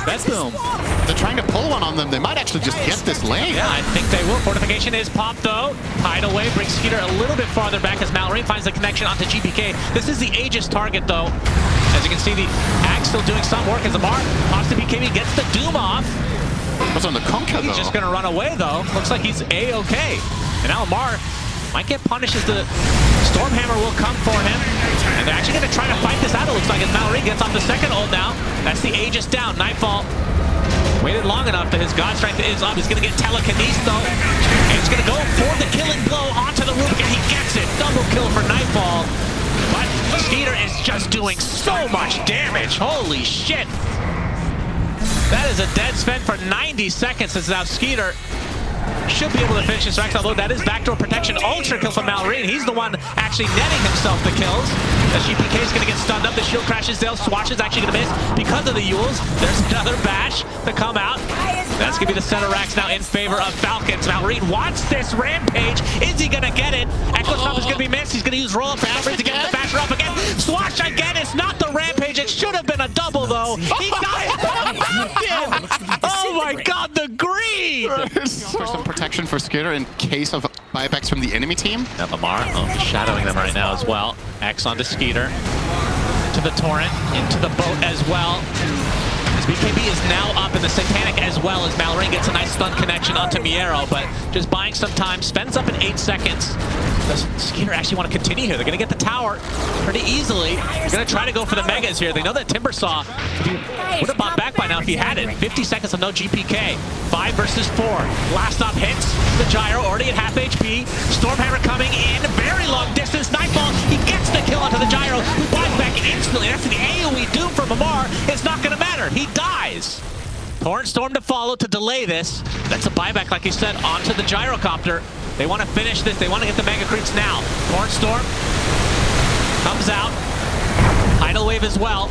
Betboom. They're trying to pull one on them. They might actually just get this lane. Yeah, I think they will. Fortification is popped though. Tidal Wave brings Skeeter a little bit farther back as Mallory finds the connection onto GPK. This is the Aegis target though. As you can see, the Axe still doing some work as Amar pops the BKB, gets the Doom off. What's on the Conca though? He's just gonna run away though. Looks like he's A-okay. And now Amar might get punished as the Stormhammer will come for him. And they're actually gonna try to fight this out, it looks like, as Mallory gets off the second ult now. That's the Aegis down. Nightfall waited long enough that his God Strength is up. He's gonna get telekinesis though. And he's gonna go for the killing blow onto the roof, and he gets it. Double kill for Nightfall. But Skeeter is just doing so much damage. Holy shit. That is a dead spend for 90 seconds as now Skeeter should be able to finish this Rex, although that is backdoor protection. Ultra kill from Mallory. He's the one actually netting himself the kills. The GPK is going to get stunned up. The shield crashes down. Swatch is actually going to miss because of the Yules. There's another bash to come out. That's going to be the center racks now in favor of Falcons. Mallory wants this rampage. Is he going to get it? Echo Stomp is going to be missed. He's going to use roll up for Alfred to get the basher up again. Swatch again. It's not the rampage. It should have been a double though. He got it. Oh my god, the greed! For some protection for Skeeter in case of buybacks from the enemy team. Now Lamar shadowing them right now as well. X onto Skeeter. Into the Torrent. Into the boat as well. As BKB is now up in the Satanic as well as Mallory gets a nice stun connection onto Miero, but just buying some time. Spends up in 8 seconds. Does Skeeter actually want to continue here? They're going to get the tower pretty easily. They're going to try to go for the Megas here. They know that Timbersaw would have bought back by now if he had it. 50 seconds of no GPK. 5 versus 4. Last stop hits the Gyro, already at half HP. Stormhammer coming in. Very long distance. Nightfall, he gets the kill onto the Gyro, who buys back instantly. That's the AoE doom from Amar. It's not going to matter. He dies. Torrent Storm to follow to delay this. That's a buyback, like you said, onto the Gyrocopter. They want to finish this. They want to get the Mega Creeps now. Torrent Storm comes out. Tidal Wave as well.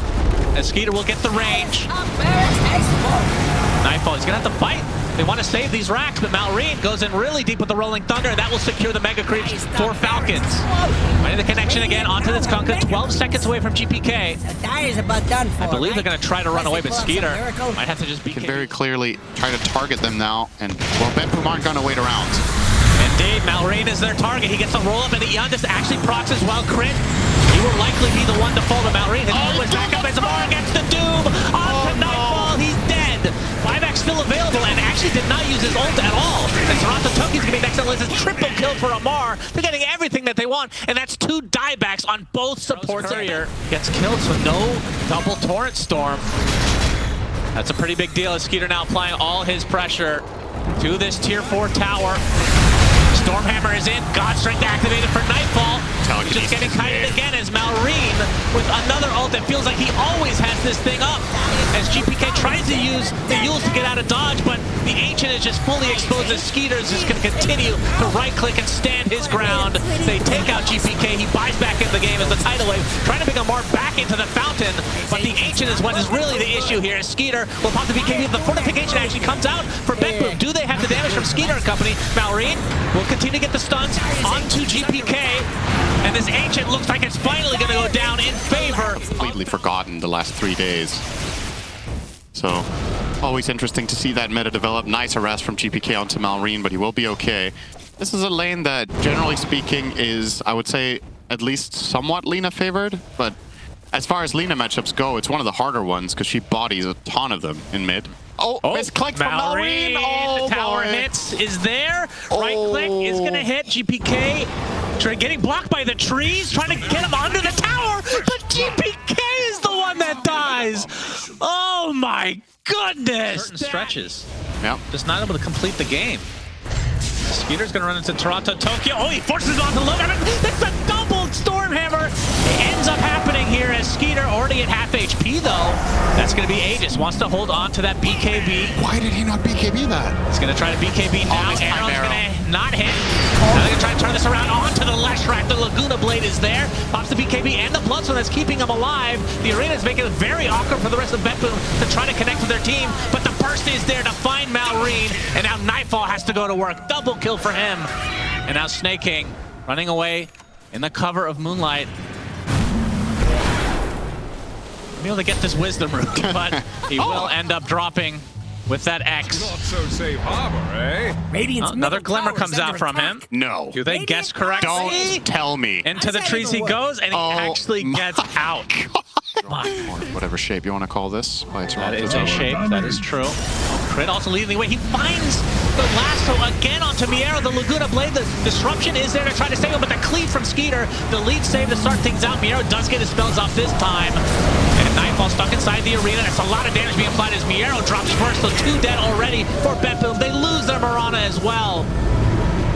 As Skeeter will get the range. Nightfall, he's going to have to fight. They want to save these racks, but Malrine goes in really deep with the Rolling Thunder, and that will secure the Mega Creeps for Falcons. Finding the connection again onto this Kunkka, 12 seconds away from GPK. I believe they're going to try to run away, but Skeeter might have to just be very clearly try to target them now, and well, Betboom aren't going to wait around. Indeed, Malrine is their target. He gets a roll up, and the Yondis actually procs as well. Crit. He will likely be the one to fall to Malrine. His ult was back up as Amar against the Doom. On to Nightfall, he's dead. Buyback still available, and actually did not use his ult at all. And Toronto Toki's gonna be next on the list. It's triple kill for Amar. They're getting everything that they want, and that's 2 diebacks on both supports. Courier gets killed, so no double Torrent Storm. That's a pretty big deal as Skeeter now applying all his pressure to this tier 4 tower. Stormhammer is in. God Strength activated for Nightfall. Just getting kited again as Malrine with another ult. It feels like he always has this thing up. As GPK tries to use the Yules to get out of dodge, but the Ancient is just fully exposed as Skeeter is just going to continue to right-click and stand his ground. They take out GPK. He buys back in the game as the Tidal Wave, trying to bring Amar back into the fountain. But the Ancient is what is really the issue here. As Skeeter will pop the BKB. The Fortification actually comes out for Betboom. Do they have the damage from Skeeter and company? Malrine will continue to get the stuns onto GPK. And this Ancient looks like it's finally going to go down in favor. Completely forgotten the last 3 days. So, always interesting to see that meta develop. Nice arrest from GPK onto Malrine, but he will be okay. This is a lane that, generally speaking, is, I would say, at least somewhat Lina favored. But as far as Lina matchups go, it's one of the harder ones because she bodies a ton of them in mid. Oh, misclick from Malrine. Oh, the tower hits is there. Right click is going to hit GPK. Getting blocked by the trees, trying to get him under the tower, but GPK is the one that dies. Oh my goodness! Certain stretches. Yep. Just not able to complete the game. Skeeter's gonna run into Toronto Tokyo. Oh, he forces it on the low. That's a double Stormhammer. It ends up happening here as Skeeter already at half HP though. That's gonna be Aegis. Wants to hold on to that BKB. Why did he not BKB that? He's gonna try to BKB now. Arrow's gonna not hit. Now they're gonna try to turn this around onto the Lesh Rack. The Laguna Blade is there. Pops the BKB and the Bloodstone that's keeping him alive. The arena is making it very awkward for the rest of Betboom to try to connect with their team, but the burst is there to find Malrine, and now Nightfall has to go to work. Double kill for him. And now Snake King running away in the cover of Moonlight. be able to get this wisdom root, but he will end up dropping with that X. Not so safe harbor, eh? Radiant's Another middle glimmer tower's comes out under from him. attack. No. Do they guess correctly? Don't tell me. Into the I said trees it he would. goes, and he Oh actually gets out. Or whatever shape you want to call this. That is a shape, that is true. Crit also leading the way. He finds the lasso again onto Miero. The Laguna Blade, the disruption is there to try to save him, but the cleave from Skeeter, the lead save to start things out. Miero does get his spells off this time. And Nightfall stuck inside the arena. That's a lot of damage being applied as Miero drops first, so 2 dead already for Betboom. They lose their Mirana as well.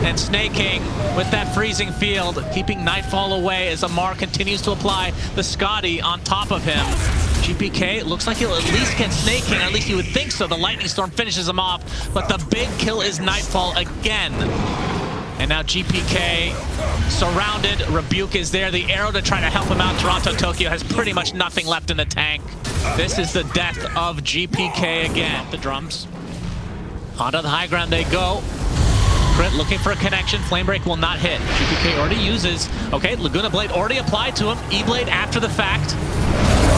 And Snake King with that freezing field, keeping Nightfall away as Amar continues to apply the Scotty on top of him. GPK looks like he'll at least get Snake King, or at least you would think so. The Lightning Storm finishes him off, but the big kill is Nightfall again. And now GPK surrounded. Rebuke is there. The arrow to try to help him out. Toronto Tokyo has pretty much nothing left in the tank. This is the death of GPK again. The drums. Onto the high ground they go. Crit looking for a connection. Flame Break will not hit. GPK already uses. Okay, Laguna Blade already applied to him. E-Blade after the fact.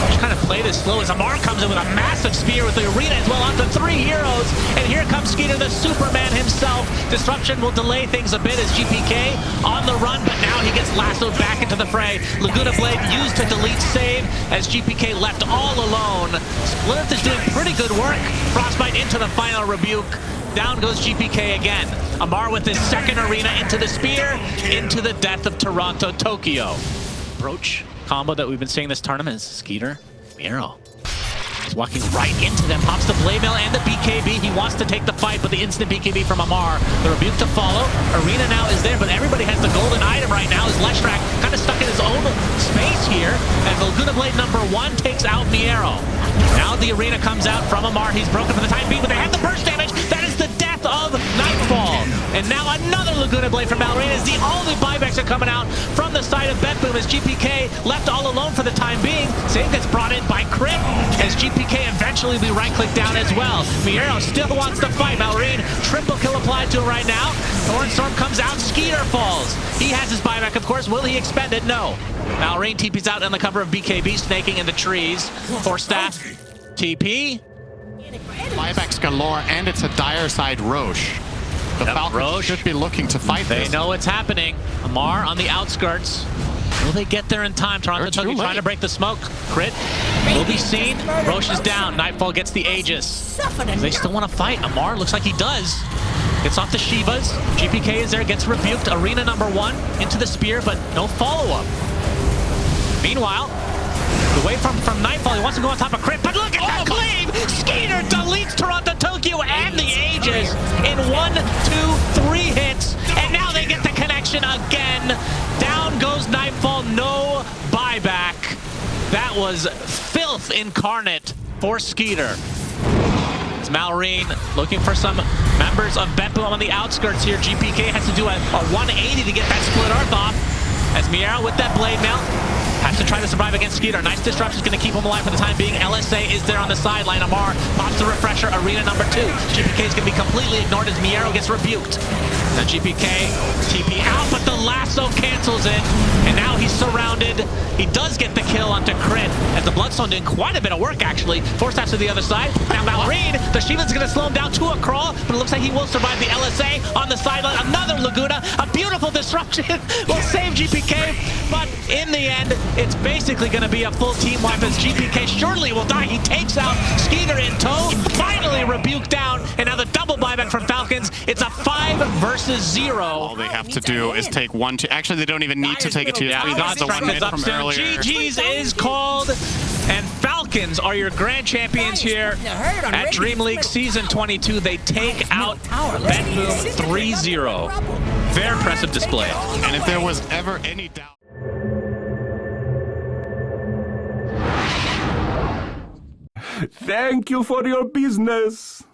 Just kind of play this slow as Amar comes in with a massive spear with the arena as well onto 3 heroes. And here comes Skeeter, the Superman himself. Disruption will delay things a bit as GPK on the run, but now he gets lassoed back into the fray. Laguna Blade used to delete save as GPK left all alone. Splurth is doing pretty good work. Frostbite into the final Rebuke. Down goes GPK again. Amar with his second arena into the spear, into the death of Toronto Tokyo. Broach combo that we've been seeing this tournament is Skeeter, Miero. He's walking right into them, pops the Blade Mail and the BKB. He wants to take the fight, but the instant BKB from Amar. The Rebuke to follow. Arena now is there, but everybody has the golden item right now as Leshrac kind of stuck in his own space here as the Laguna Blade #1 takes out Miero. Now the arena comes out from Amar. He's broken for the time being, but they have the burst damage. That is the death of Nightfall. And now another Laguna Blade from Malrain is the only buybacks are coming out from the side of Betboom as GPK left all alone for the time being. Save gets brought in by Crit as GPK eventually will be right-clicked down as well. Miero still wants to fight. Malrain, triple kill applied to him right now. Thornstorm comes out. Skeeter falls. He has his buyback, of course. Will he expend it? No. Malrain TP's out on the cover of BKB, snaking in the trees. For staff, TP. Buybacks galore, and it's a dire side Roche. The Falcons should be looking to fight this. They know it's happening. Amar on the outskirts. Will they get there in time? Toronto Tokyo trying to break the smoke. Crit will be seen. Roche is down. Nightfall gets the Aegis. They still want to fight. Amar looks like he does. Gets off the Shivas. GPK is there, gets rebuked. Arena #1 into the spear, but no follow-up. Meanwhile, away from Nightfall, he wants to go on top of Crit, but look at that cleave! Skeeter deletes Toronto Tokyo and the Aegis in 1, 2, 3 hits, and now they get the connection again. Down goes Nightfall, no buyback. That was filth incarnate for Skeeter. It's Malrain looking for some members of Betboom on the outskirts here. GPK has to do a 180 to get that split earth off as Miero with that Blade Mail has to try to survive against Skeeter. Nice disruption is going to keep him alive for the time being. LSA is there on the sideline. Amar pops the refresher. Arena #2. GPK is going to be completely ignored as Miero gets rebuked. Now GPK TP out, but the lasso cancels it. And now he's surrounded. He does get the kill onto Crit as the Bloodstone doing quite a bit of work actually. Four steps to the other side. Now Malrain, the Shiva's going to slow him down to a crawl, but it looks like he will survive the LSA on the sideline. Another Laguna. A beautiful disruption will save GPK, but in the end, it's basically going to be a full team wipe as GPK surely will die. He takes out Skeeter in tow. Finally Rebuke down, and now the double buyback from Falcons. It's a 5 versus 0. All they have to do is take 1, 2. Actually, they don't even need to take it 2. That's the 1 minute from earlier. GG's is called, and Falcons are your grand champions here at Dreamleague Season 22. They take out Betboom 3-0. Very impressive display. And if there was ever any doubt... Thank you for your business.